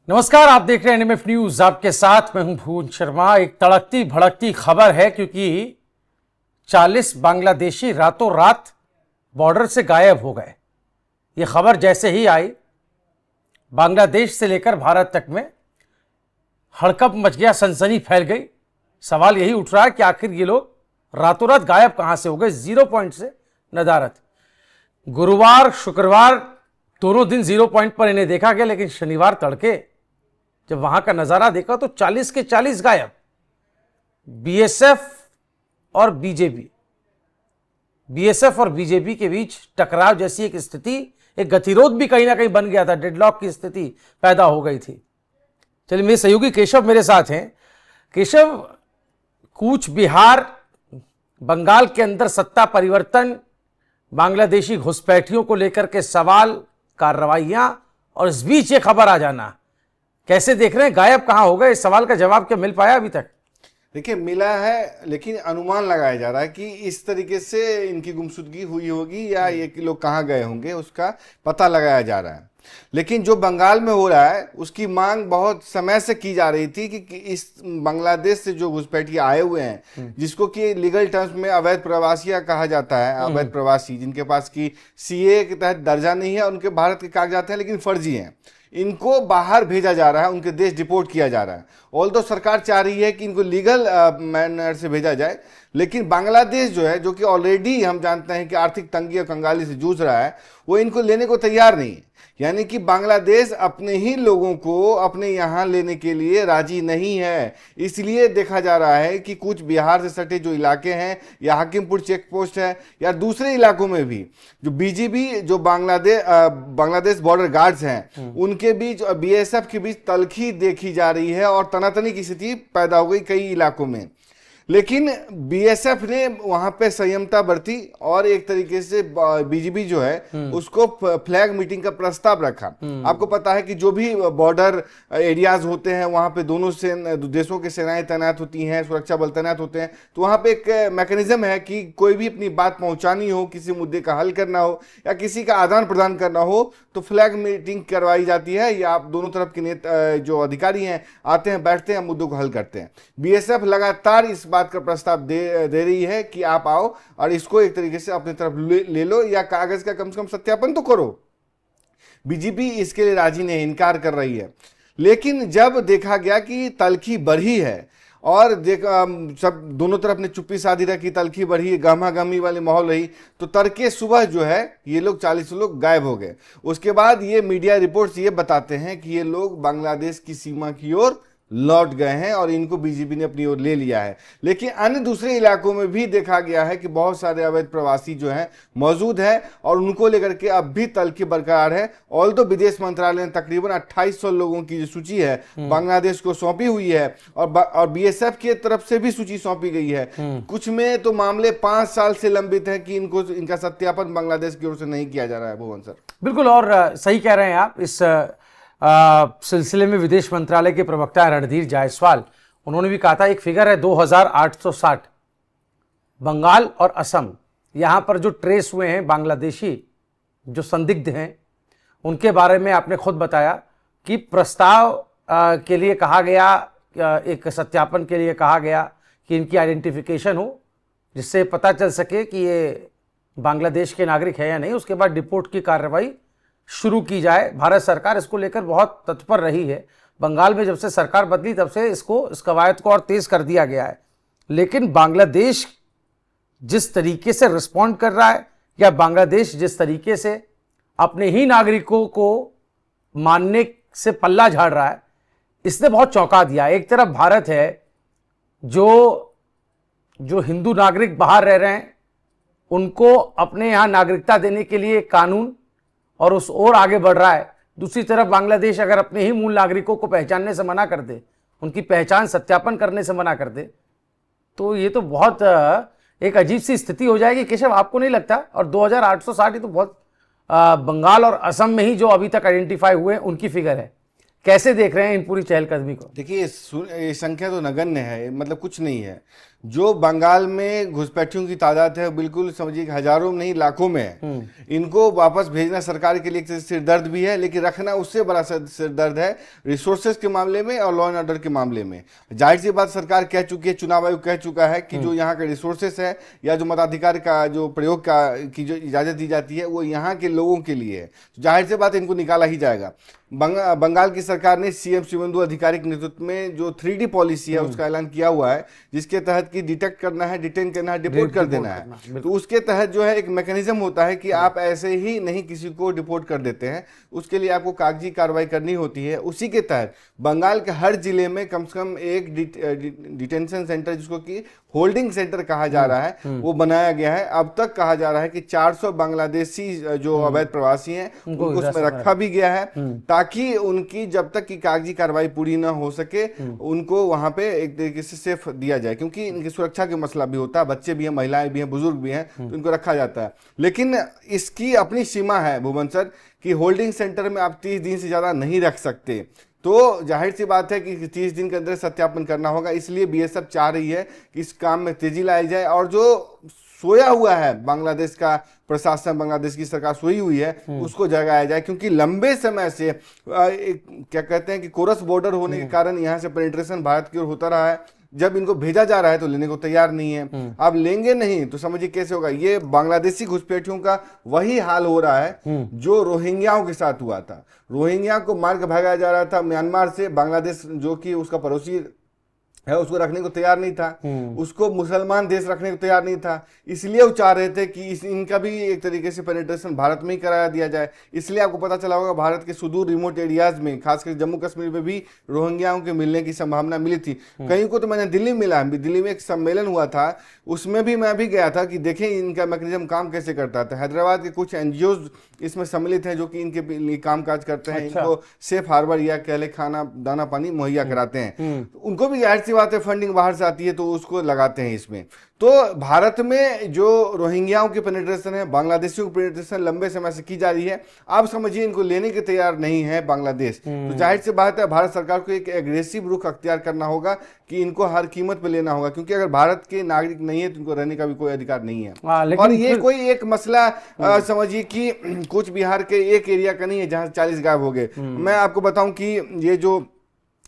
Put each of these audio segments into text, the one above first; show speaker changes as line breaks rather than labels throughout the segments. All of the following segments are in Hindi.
नमस्कार, आप देख रहे हैं एनएमएफ न्यूज। आपके साथ मैं हूं भुवन शर्मा। एक तड़कती भड़कती खबर है क्योंकि 40 बांग्लादेशी रातों रात बॉर्डर से गायब हो गए। ये खबर जैसे ही आई, बांग्लादेश से लेकर भारत तक में हड़कंप मच गया, सनसनी फैल गई। सवाल यही उठ रहा है कि आखिर ये लोग रातों रात गायब कहां से हो गए। 0 पॉइंट से नदारत। गुरुवार शुक्रवार दोनों दिन 0 पॉइंट पर इन्हें देखा गया, लेकिन शनिवार तड़के जब वहां का नजारा देखा तो 40 के 40 गायब। बीएसएफ और बीजेपी के बीच टकराव जैसी एक स्थिति, एक गतिरोध भी कहीं ना कहीं बन गया था। डेडलॉक की स्थिति पैदा हो गई थी। चलिए, मेरे सहयोगी केशव मेरे साथ हैं। केशव, कूच बिहार, बंगाल के अंदर सत्ता परिवर्तन, बांग्लादेशी घुसपैठियों को लेकर के सवाल, कार्रवाइयां, और इस बीच ये खबर आ जाना, कैसे देख रहे हैं? गायब कहां हो गए? इस सवाल का जवाब क्या मिल पाया अभी तक?
देखिए, मिला है, लेकिन अनुमान लगाया जा रहा है कि इस तरीके से इनकी गुमशुदगी हुई होगी या ये लोग कहाँ गए होंगे, उसका पता लगाया जा रहा है। लेकिन जो बंगाल में हो रहा है उसकी मांग बहुत समय से की जा रही थी कि इस बांग्लादेश से जो घुसपैठिए आए हुए हैं, जिसको कि लीगल टर्म्स में अवैध प्रवासिया कहा जाता है, अवैध प्रवासी, जिनके पास की सीए के तहत दर्जा नहीं है, उनके भारत के कागजात हैं लेकिन फर्जी हैं, इनको बाहर भेजा जा रहा है, उनके देश डिपोर्ट किया जा रहा है। ऑल्दो सरकार चाह रही है कि इनको लीगल मैनर से भेजा जाए, लेकिन बांग्लादेश जो है, जो कि ऑलरेडी हम जानते हैं कि आर्थिक तंगी और कंगाली से जूझ रहा है, वो इनको लेने को तैयार नहीं है। यानी कि बांग्लादेश अपने ही लोगों को अपने यहाँ लेने के लिए राजी नहीं है। इसलिए देखा जा रहा है कि कुछ बिहार से सटे जो इलाके हैं, या हाकिमपुर चेक पोस्ट है, या दूसरे इलाकों में भी जो बीजीबी, जो बांग्लादेश बॉर्डर गार्ड्स हैं, उनके बीच और बीएसएफ के बीच तल्खी देखी जा रही है और तनातनी की स्थिति पैदा हो गई कई इलाकों में। लेकिन बीएसएफ ने वहां पे संयमता बरती और एक तरीके से बीजीबी जो है उसको फ्लैग मीटिंग का प्रस्ताव रखा। आपको पता है कि जो भी बॉर्डर एरियाज होते हैं वहां पे दोनों देशों की सेनाएं तैनात होती हैं, सुरक्षा बल तैनात होते हैं, तो वहां पे एक मैकेनिज्म है कि कोई भी अपनी बात पहुंचानी हो, किसी मुद्दे का हल करना हो या किसी का आदान प्रदान करना हो, तो फ्लैग मीटिंग करवाई जाती है, या आप दोनों तरफ के नेता जो अधिकारी हैं आते हैं, बैठते हैं, मुद्दों को हल करते हैं। बीएसएफ लगातार इस बात का प्रस्ताव दे रही है कि आप आओ और इसको एक तरीके से अपनी तरफ ले लो, या कागज का कम से कम सत्यापन तो करो। बीजेपी इसके लिए राजी नहीं, इनकार कर रही है। लेकिन जब देखा गया कि तल्खी बढ़ी है और सब दोनों तरफ ने चुप्पी साधी रखी, तल्खी बढ़ी, गहमा गहमी वाली माहौल रही, तो तड़के सुबह जो है ये लोग 40 लोग गायब हो गए। उसके बाद ये मीडिया रिपोर्ट्स ये बताते हैं कि ये लोग बांग्लादेश की सीमा की ओर लौट गए हैं और इनको बीजेपी ने अपनी ओर ले लिया है। लेकिन अन्य दूसरे इलाकों में भी देखा गया है कि बहुत सारे अवैध प्रवासी जो हैं मौजूद हैं और उनको लेकर के अब भी तल्खी बरकरार है। ऑल्दो विदेश मंत्रालय ने तकरीबन 2800 लोगों की जो सूची है बांग्लादेश को सौंपी हुई है और बीएसएफ की तरफ से भी सूची सौंपी गई है। कुछ में तो मामले 5 साल से लंबित है कि इनका सत्यापन बांग्लादेश की ओर से नहीं किया जा रहा है। भुवन सर,
बिल्कुल, और सही कह रहे हैं आप। इस सिलसिले में विदेश मंत्रालय के प्रवक्ता रणधीर जायसवाल, उन्होंने भी कहा था, एक फिगर है 2860 बंगाल और असम, यहाँ पर जो ट्रेस हुए हैं बांग्लादेशी जो संदिग्ध हैं, उनके बारे में आपने खुद बताया कि प्रस्ताव के लिए कहा गया, एक सत्यापन के लिए कहा गया कि इनकी आइडेंटिफिकेशन हो, जिससे पता चल सके कि ये बांग्लादेश के नागरिक है या नहीं। उसके बाद डिपोर्ट की कार्रवाई शुरू की जाए। भारत सरकार इसको लेकर बहुत तत्पर रही है। बंगाल में जब से सरकार बदली तब से इस कवायद को और तेज कर दिया गया है। लेकिन बांग्लादेश जिस तरीके से रिस्पॉन्ड कर रहा है, या बांग्लादेश जिस तरीके से अपने ही नागरिकों को मानने से पल्ला झाड़ रहा है, इसने बहुत चौंका दिया। एक तरफ भारत है जो हिंदू नागरिक बाहर रह रहे हैं उनको अपने यहाँ नागरिकता देने के लिए कानून और उस ओर आगे बढ़ रहा है। दूसरी तरफ बांग्लादेश अगर अपने ही मूल नागरिकों को पहचानने से मना कर दे, उनकी पहचान सत्यापन करने से मना कर दे, तो ये तो बहुत एक अजीब सी स्थिति हो जाएगी। केशव, आपको नहीं लगता? और 2860 ही तो बहुत बंगाल और असम में ही जो अभी तक आइडेंटिफाई हुए हैं उनकी फिगर है। कैसे देख रहे हैं इन पूरी चहलकदमी को?
देखिए, ये संख्या तो नगण्य है, मतलब कुछ नहीं है। जो बंगाल में घुसपैठियों की तादाद है बिल्कुल समझिए कि हजारों में नहीं लाखों में है। इनको वापस भेजना सरकार के लिए एक सिरदर्द भी है, लेकिन रखना उससे बड़ा सिरदर्द है रिसोर्सेज के मामले में और लॉ एंड ऑर्डर के मामले में। जाहिर सी बात सरकार कह चुकी है, चुनाव आयोग कह चुका है कि जो यहाँ के रिसोर्सेस है या जो मताधिकार का जो प्रयोग की जो इजाजत दी जाती है वो यहाँ के लोगों के लिए है। तो जाहिर सी बात इनको निकाला ही जाएगा। बंगाल की सरकार ने सीएम शिवेंदु अधिकारी के नेतृत्व में जो 3D पॉलिसी है उसका ऐलान किया हुआ है, जिसके तहत कि डिटेक्ट करना है, डिटेन करना है, डिपोर्ट कर देना है। तो उसके तहत जो है एक मैकेनिज्म होता है कि आप ऐसे ही नहीं किसी को डिपोर्ट कर देते हैं, उसके लिए आपको कागजी कार्रवाई करनी होती है। उसी के तहत बंगाल के हर जिले में कम से कम एक डिटेंशन सेंटर, जिसको कि होल्डिंग सेंटर कहा जा रहा है, वो बनाया गया है। अब तक कहा जा रहा है कि 400 बांग्लादेशी जो अवैध प्रवासी हैं उनको उसमें रखा भी गया है, ताकि उनकी जब तक की कागजी कार्रवाई पूरी ना हो सके उनको वहां पे एक तरीके से सेफ दिया जाए, क्योंकि इनकी सुरक्षा का मसला भी होता है, बच्चे भी हैं, महिलाएं भी हैं, बुजुर्ग भी हैं, तो इनको रखा जाता है। लेकिन इसकी अपनी सीमा है भुवन सर कि होल्डिंग सेंटर में आप 30 दिन से ज्यादा नहीं रख सकते। तो जाहिर सी बात है कि 30 दिन के अंदर सत्यापन करना होगा, इसलिए बीएसएफ चाह रही है कि इस काम में तेजी लाई जाए और जो सोया हुआ है बांग्लादेश का प्रशासन, बांग्लादेश की सरकार सोई हुई है, उसको जगाया जाए। क्योंकि लंबे समय से क्या कहते हैं कि कोरस बॉर्डर होने के कारण यहाँ से पेनिट्रेशन भारत की ओर होता रहा है। जब इनको भेजा जा रहा है तो लेने को तैयार नहीं है। अब लेंगे नहीं तो समझिए कैसे होगा। ये बांग्लादेशी घुसपैठियों का वही हाल हो रहा है जो रोहिंग्याओं के साथ हुआ था। रोहिंग्या को मार के भगाया जा रहा था म्यांमार से, बांग्लादेश जो कि उसका पड़ोसी है उसको रखने को तैयार नहीं था, उसको मुसलमान देश रखने को तैयार नहीं था। इसलिए वो चाह रहे थे कि इनका भी एक तरीके से पेनिट्रेशन भारत में ही कराया दिया जाए। इसलिए आपको पता चला होगा भारत के सुदूर रिमोट एरियाज में, खासकर जम्मू कश्मीर में भी रोहिंग्याओं के मिलने की संभावना मिली थी। कहीं को तो मैंने दिल्ली में मिला, दिल्ली में एक सम्मेलन हुआ था, उसमें भी मैं भी गया था कि देखें इनका मैकेनिज्म काम कैसे करता था। हैदराबाद के कुछ एनजीओज इसमें सम्मिलित हैं जो कि इनके लिए काम काज करते हैं।
अच्छा।
इनको सेफ हार्बर या कह ले खाना दाना पानी मुहैया कराते हैं। उनको भी जाहिर सी बात है फंडिंग बाहर से आती है तो उसको लगाते हैं इसमें। तो भारत में जो रोहिंग्याओं की पेनिट्रेशन है, बांग्लादेशियों की पेनिट्रेशन लंबे समय से की जा रही है। आप समझिए इनको लेने के तैयार नहीं है बांग्लादेश। तो जाहिर सी बात है भारत सरकार को एक एग्रेसिव रुख अख्तियार करना होगा कि इनको हर कीमत पे लेना होगा, क्योंकि अगर भारत के नागरिक नहीं है तो इनको रहने का भी कोई अधिकार नहीं है। और ये कोई एक मसला समझिए कि कूच बिहार के एक एरिया का नहीं है जहां 40 गायब हो गए। मैं आपको बताऊं कि ये जो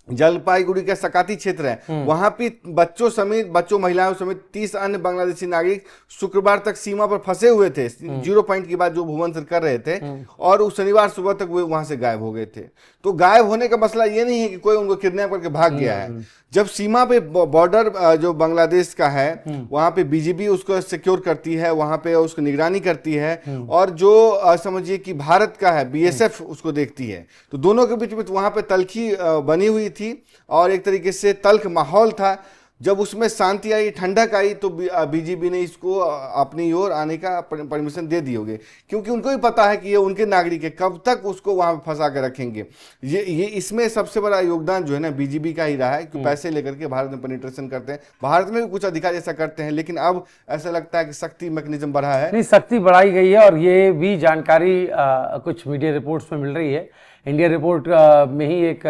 जलपाईगुड़ी का सकाती क्षेत्र है, वहां पे बच्चों महिलाओं समेत 30 अन्य बांग्लादेशी नागरिक शुक्रवार तक सीमा पर फंसे हुए थे, 0 पॉइंट की बात जो भुवन सर कर रहे थे, और उस शनिवार सुबह तक वे वहां से गायब हो गए थे। तो गायब होने का मसला ये नहीं है कि कोई उनको किडनैप करके भाग गया है। जब सीमा पे बॉर्डर जो बांग्लादेश का है वहां पे बीजीबी उसको सिक्योर करती है, वहां पे उसको निगरानी करती है, और जो समझिए कि भारत का है बीएसएफ उसको देखती है। तो दोनों के बीच में वहां पे तलखी बनी हुई थी और एक तरीके से तल्ख माहौल था। जब उसमें शांति आई, ठंडक आई, तो बीजीबी ने इसको अपनी ओर आने का परमिशन दे दी होगी, क्योंकि उनको भी पता है कि ये उनके नागरिक है, कब तक उसको वहां फंसा कर रखेंगे। ये इसमें सबसे बड़ा योगदान जो है ना बीजीबी का ही रहा है कि पैसे लेकर के भारत में पेनिट्रेशन करते हैं। भारत में भी कुछ अधिकारी ऐसा करते हैं, लेकिन अब ऐसा लगता है कि सख्ती मैकेनिज्म बढ़ा है।
नहीं, सख्ती बढ़ाई गई है और ये भी जानकारी कुछ मीडिया रिपोर्ट्स में मिल रही है। इंडिया रिपोर्ट में ही एक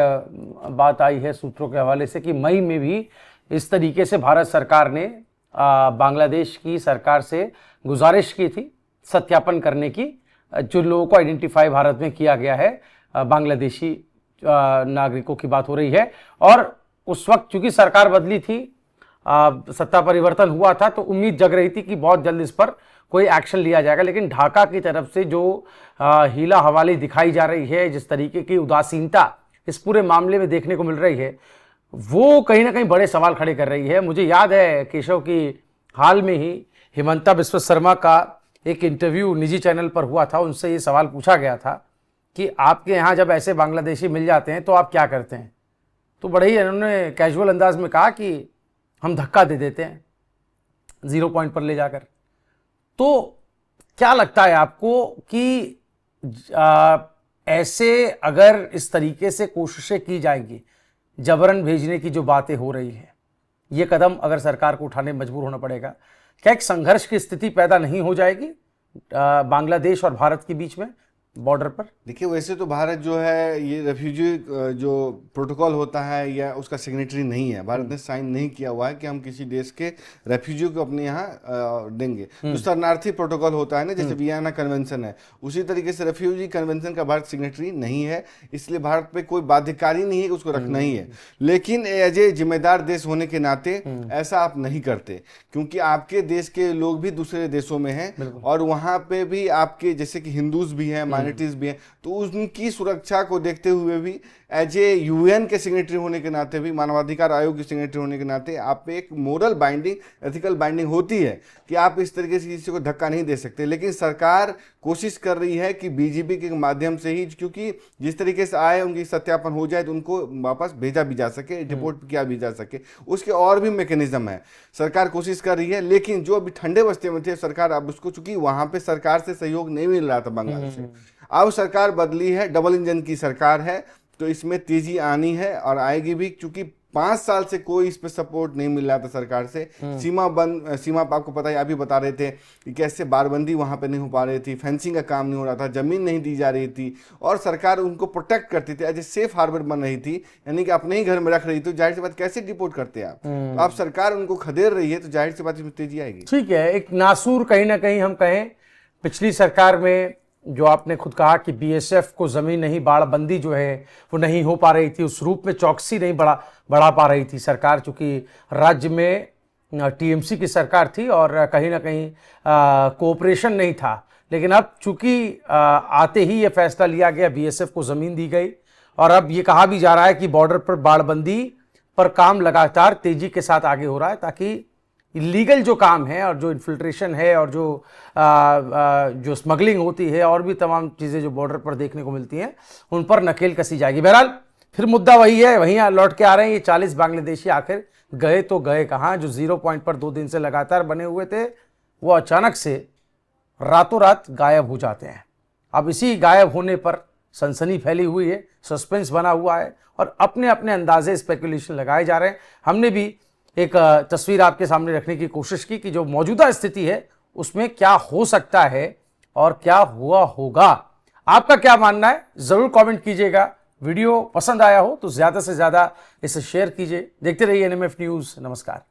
बात आई है सूत्रों के हवाले से कि मई में भी इस तरीके से भारत सरकार ने बांग्लादेश की सरकार से गुजारिश की थी सत्यापन करने की। जो लोगों को आइडेंटिफाई भारत में किया गया है, बांग्लादेशी नागरिकों की बात हो रही है। और उस वक्त चूंकि सरकार बदली थी, सत्ता परिवर्तन हुआ था, तो उम्मीद जग रही थी कि बहुत जल्द इस पर कोई एक्शन लिया जाएगा। लेकिन ढाका की तरफ से जो हीला हवाली दिखाई जा रही है, जिस तरीके की उदासीनता इस पूरे मामले में देखने को मिल रही है, वो कहीं ना कहीं बड़े सवाल खड़े कर रही है। मुझे याद है केशव की हाल में ही हिमंता बिस्वा शर्मा का एक इंटरव्यू निजी चैनल पर हुआ था। उनसे ये सवाल पूछा गया था कि आपके यहाँ जब ऐसे बांग्लादेशी मिल जाते हैं तो आप क्या करते हैं। तो बड़े ही उन्होंने कैजुअल अंदाज में कहा कि हम धक्का दे देते हैं 0 पॉइंट पर ले जाकर। तो क्या लगता है आपको कि ऐसे अगर इस तरीके से कोशिशें की जाएंगी, जबरन भेजने की जो बातें हो रही है, ये कदम अगर सरकार को उठाने में मजबूर होना पड़ेगा, क्या एक संघर्ष की स्थिति पैदा नहीं हो जाएगी बांग्लादेश और भारत के बीच में? बॉर्डर पर?
देखिए, वैसे तो भारत जो है ये रेफ्यूजी जो प्रोटोकॉल होता है या उसका सिग्नेटरी नहीं है। भारत ने साइन नहीं किया हुआ है कि हम किसी देश के रेफ्यूजी को अपने यहाँ देंगे। जो शरणार्थी प्रोटोकॉल होता है ना, जैसे वियना कन्वेंशन है, उसी तरीके से रेफ्यूजी कन्वेंशन का भारत सिग्नेटरी नहीं है, इसलिए भारत पे कोई बाध्यकारी नहीं है कि उसको रखना ही है। लेकिन एज ए जिम्मेदार देश होने के नाते ऐसा आप नहीं करते, क्योंकि आपके देश के लोग भी दूसरे देशों में हैं और वहाँ पे भी आपके जैसे कि हिंदूज भी हैं, माइनॉरिटीज भी हैं, तो उनकी सुरक्षा को देखते हुए भी एज ए यूएन के सिग्नेटरी होने के नाते भी, मानवाधिकार आयोग के सिग्नेटरी होने के नाते आप पे एक मोरल बाइंडिंग, एथिकल बाइंडिंग होती है कि आप इस तरीके से किसी को धक्का नहीं दे सकते। लेकिन सरकार कोशिश कर रही है कि बीजीपी के माध्यम से ही, क्योंकि जिस तरीके से आए उनकी सत्यापन हो जाए तो उनको वापस भेजा भी जा सके, डिपोर्ट किया भी जा सके, उसके और भी मैकेनिज्म है। सरकार कोशिश कर रही है, लेकिन जो अभी ठंडे बस्ते में थे सरकार, अब उसको, चूंकि वहां पे सरकार से सहयोग नहीं मिल रहा था बंगाल से, अब सरकार बदली है, डबल इंजन की सरकार है, तो इसमें तेजी आनी है और आएगी भी, क्योंकि 5 साल से कोई इस पे सपोर्ट नहीं मिल रहा था सरकार से। सीमा पे आपको पता है, अभी बता रहे थे कि कैसे बारबंदी वहां पे नहीं हो पा रही थी, फेंसिंग का काम नहीं हो रहा था, जमीन नहीं दी जा रही थी और सरकार उनको प्रोटेक्ट करती थी, एज ए सेफ हार्बर बन रही थी, यानी कि अपने ही घर में रख रही थी। तो जाहिर सी बात, कैसे डिपोर्ट करते आप? तो आप सरकार उनको खदेड़ रही है, तो जाहिर सी बात इसमें तेजी आएगी।
ठीक है, एक नासूर कहीं ना कहीं हम कहें पिछली सरकार में, जो आपने खुद कहा कि बीएसएफ को जमीन नहीं, बाड़बंदी जो है वो नहीं हो पा रही थी, उस रूप में चौकसी नहीं बढ़ा पा रही थी सरकार, चूंकि राज्य में टीएमसी की सरकार थी और कहीं ना कहीं कोऑपरेशन नहीं था। लेकिन अब चूंकि आते ही ये फैसला लिया गया, बीएसएफ को जमीन दी गई और अब ये कहा भी जा रहा है कि बॉर्डर पर बाड़बंदी पर काम लगातार तेजी के साथ आगे हो रहा है, ताकि इलीगल जो काम है और जो इन्फिल्ट्रेशन है और जो स्मगलिंग होती है और भी तमाम चीज़ें जो बॉर्डर पर देखने को मिलती हैं, उन पर नकेल कसी जाएगी। बहरहाल फिर मुद्दा वही है, वहीं लौट के आ रहे हैं ये 40 बांग्लादेशी, आखिर गए तो गए कहाँ? जो 0 पॉइंट पर 2 दिन से लगातार बने हुए थे, वो अचानक से रातों रात गायब हो जाते हैं। अब इसी गायब होने पर सनसनी फैली हुई है, सस्पेंस बना हुआ है और अपने अपने अंदाजे स्पेकुलेशन लगाए जा रहे हैं। हमने भी एक तस्वीर आपके सामने रखने की कोशिश की कि जो मौजूदा स्थिति है उसमें क्या हो सकता है और क्या हुआ होगा। आपका क्या मानना है जरूर कमेंट कीजिएगा। वीडियो पसंद आया हो तो ज्यादा से ज्यादा इसे शेयर कीजिए। देखते रहिए एनएमएफ न्यूज़। नमस्कार।